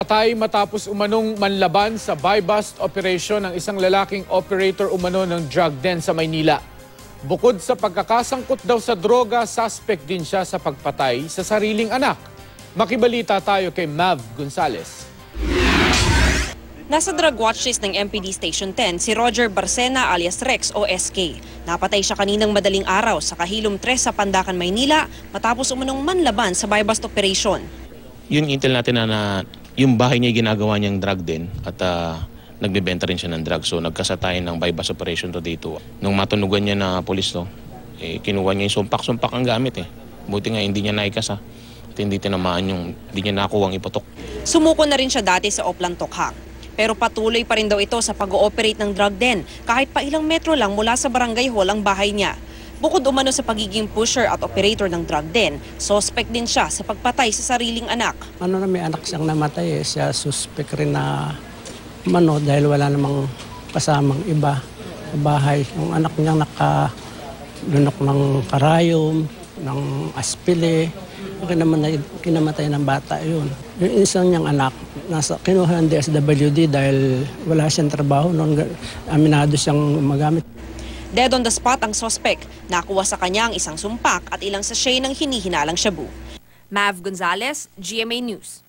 Patay matapos umanong manlaban sa buy-bust operation ng isang lalaking operator umano ng drug den sa Maynila. Bukod sa pagkakasangkot daw sa droga, suspect din siya sa pagpatay sa sariling anak. Makibalita tayo kay Mav Gonzales. Nasa drug watchlist ng MPD Station 10 si Roger Barcena alias Rex o SK. Napatay siya kaninang madaling araw sa Kahilom 3 sa Pandacan, Maynila matapos umanong manlaban sa buy-bust operation. Yung intel natin na yung bahay niya ginagawa niyang drug den at nagbebenta rin siya ng drugs. So nagkasatayan ng buy-bust operation to dito. Nung matunugan niya na polis kinuha niya yung sumpak-sumpak ang gamit Buti nga hindi niya naikasa at hindi tinamaan hindi niya nakuha ang ipotok. Sumuko na rin siya dati sa Oplan Tokhang. Pero patuloy pa rin daw ito sa pag-ooperate ng drug den kahit pa ilang metro lang mula sa barangay hall ang bahay niya. Bukod umano sa pagiging pusher at operator ng drug den, suspect din siya sa pagpatay sa sariling anak. May anak siyang namatay siya suspect rin na dahil wala namang kasamang iba sa bahay. Yung anak niya nakalunok ng karayom, ng aspile, kinamatay ng bata yun. Yung isang niyang anak, kinuha ng DSWD dahil wala siyang trabaho noon, aminado siyang magamit. Dead on the spot ang suspect. Nakuha sa kanya ang isang sumpak at ilang sachet ng hinihinalang shabu. Mav Gonzales, GMA News.